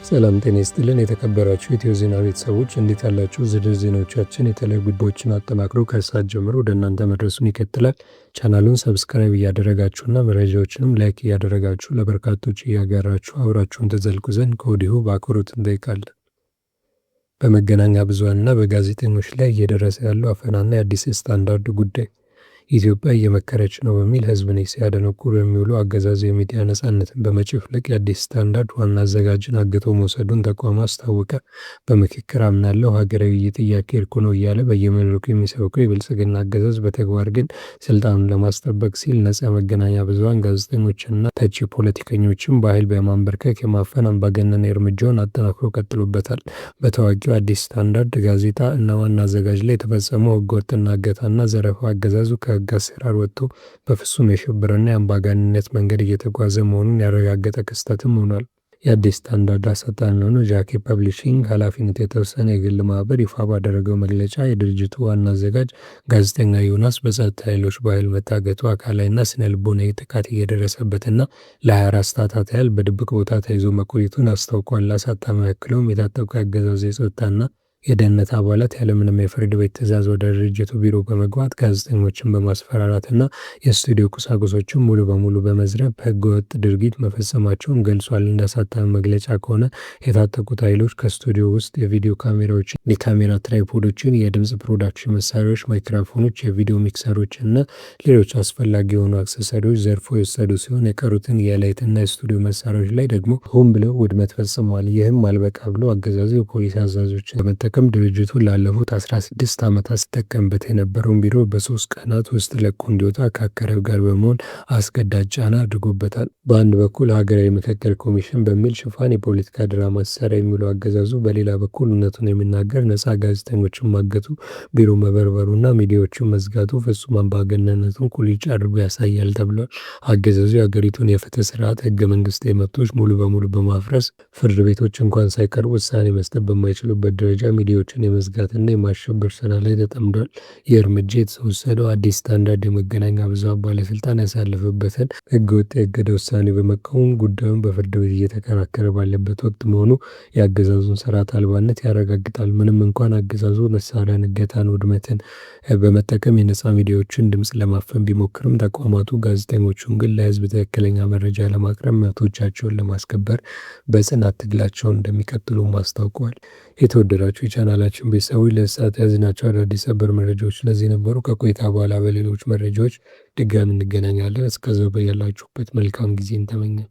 ሰላም ጤና ይስጥልን የተከበራችሁ ኢትዮ ዜና ቤተሰቦች እንዴት አላችሁ? ዝርዝር ዜናዎቻችን የተለያዩ ጉዳዮችን አጠናክሮ ከሰዓት ጀምሮ ወደ እናንተ መድረሱን ይቀጥላል። ቻናሉን ሰብስክራይብ እያደረጋችሁና መረጃዎችንም ላይክ እያደረጋችሁ ለበርካቶች እያጋራችሁ አብራችሁን ተዘልቁ ዘንድ ከወዲሁ በአክብሮት እንጠይቃለን። በመገናኛ ብዙኃንና በጋዜጠኞች ላይ እየደረሰ ያለው አፈናና የአዲስ ስታንዳርድ ጉዳይ ኢትዮጵያ እየመከረች ነው በሚል ሕዝብን ሲያደነቁሩ የሚውሉ አገዛዙ የሚዲያ ነጻነትን በመጨፍለቅ የአዲስ ስታንዳርድ ዋና አዘጋጅን አግቶ መውሰዱን ተቋሙ አስታወቀ። በምክክር አምናለሁ ሀገራዊ ውይይት እያካሄድኩ ነው እያለ በየመድረኩ የሚሰብከው የብልጽግና አገዛዝ በተግባር ግን ስልጣኑን ለማስጠበቅ ሲል ነጻ መገናኛ ብዙኃን ጋዜጠኞችንና ተቺ ፖለቲከኞችን በኃይል በማንበርከክ የማፈን አምባገነናዊ እርምጃውን አጠናክሮ ቀጥሎበታል። በታዋቂው አዲስ ስታንዳርድ ጋዜጣ እና ዋና አዘጋጅ ላይ የተፈጸመው ህገወጥና እገታና ዘረፋ አገዛዙ ከህግ አሰራር ወጥቶ በፍጹም የሽብርና የአምባገነንነት መንገድ እየተጓዘ መሆኑን ያረጋገጠ ክስተትም ሆኗል። የአዲስ ስታንዳርድ አሳታሚ የሆነው ጃኬ ፐብሊሺንግ ኃላፊነቱ የተወሰነ የግል ማህበር ይፋ ባደረገው መግለጫ የድርጅቱ ዋና አዘጋጅ ጋዜጠኛ ዮናስ በጸጥታ ኃይሎች በኃይል መታገቱ አካላዊና ስነ-ልቦናዊ ጥቃት እየደረሰበትና ለ24 ሰዓታት ያህል በድብቅ ቦታ ተይዞ መቆየቱን አስታውቋል። አሳታሚው አክለውም የታጠቁ የአገዛዙ የጸጥታና የደህንነት አባላት ያለምንም የፍርድ ቤት ትዕዛዝ ወደ ድርጅቱ ቢሮ በመግባት ጋዜጠኞችን በማስፈራራትና የስቱዲዮ ቁሳቁሶችን ሙሉ በሙሉ በመዝረፍ በህገወጥ ድርጊት መፈጸማቸውን ገልጿል። እንደ አሳታሚው መግለጫ ከሆነ የታጠቁት ኃይሎች ከስቱዲዮ ውስጥ የቪዲዮ ካሜራዎችን፣ የካሜራ ትራይፖዶችን፣ የድምፅ ፕሮዳክሽን መሳሪያዎች፣ ማይክሮፎኖች፣ የቪዲዮ ሚክሰሮች እና ሌሎች አስፈላጊ የሆኑ አክሰሰሪዎች ዘርፎ የወሰዱ ሲሆን የቀሩትን የላይትና የስቱዲዮ መሳሪያዎች ላይ ደግሞ ሆን ብለው ውድመት ፈጽመዋል። ይህም አልበቃ ብሎ አገዛዙ የፖሊስ አዛዦችን በመጠቀም ድርጅቱ ላለፉት 16 ዓመታት ሲጠቀምበት የነበረውን ቢሮ በ3 ቀናት ውስጥ ለቆ እንዲወጣ ከአካባቢው ጋር በመሆን አስገዳጅ ጫና አድርጎበታል። በአንድ በኩል ሀገራዊ ምክክር ኮሚሽን በሚል ሽፋን የፖለቲካ ድራማ ሲሰራ የሚውለው አገዛዙ በሌላ በኩል እውነቱን የሚናገር ነጻ ጋዜጠኞችን ማገቱ፣ ቢሮ መበርበሩና ሚዲያዎችን መዝጋቱ ፍጹም አምባገነንነቱን ቁልጭ አድርጎ ያሳያል ተብሏል። አገዛዙ የሀገሪቱን የፍትህ ስርዓት፣ ህገ መንግስታዊ መብቶች ሙሉ በሙሉ በማፍረስ ፍርድ ቤቶች እንኳን ሳይቀርቡ ውሳኔ መስጠት በማይችሉበት ደረጃ ሚዲያዎችን የመዝጋትና የማሸበር ስራ ላይ ተጠምዷል። ይህ እርምጃ የተወሰደው አዲስ ስታንዳርድ የመገናኛ ብዙኃን ባለስልጣን ያሳለፈበትን ህገወጥ የእገዳ ውሳኔ በመቃወም ጉዳዩን በፍርድ ቤት እየተከራከረ ባለበት ወቅት መሆኑ የአገዛዙን ስርዓት አልባነት ያረጋግጣል። ምንም እንኳን አገዛዙ መሳሪያን፣ እገታን፣ ውድመትን በመጠቀም የነጻ ሚዲያዎችን ድምፅ ለማፈን ቢሞክርም ተቋማቱ ጋዜጠኞቹን ግን ለህዝብ ትክክለኛ መረጃ ለማቅረብ መብቶቻቸውን ለማስከበር በጽናት ትግላቸውን እንደሚቀጥሉ አስታውቀዋል። የተወደዳችሁ የቻናላችን ቤተሰቦች ለሰዓት ያዝናቸው አዳዲስ ሰበር መረጃዎች ለዚህ ነበሩ። ከቆይታ በኋላ በሌሎች መረጃዎች ድጋሚ እንገናኛለን። እስከዛው በያላችሁበት መልካም ጊዜን ተመኘን።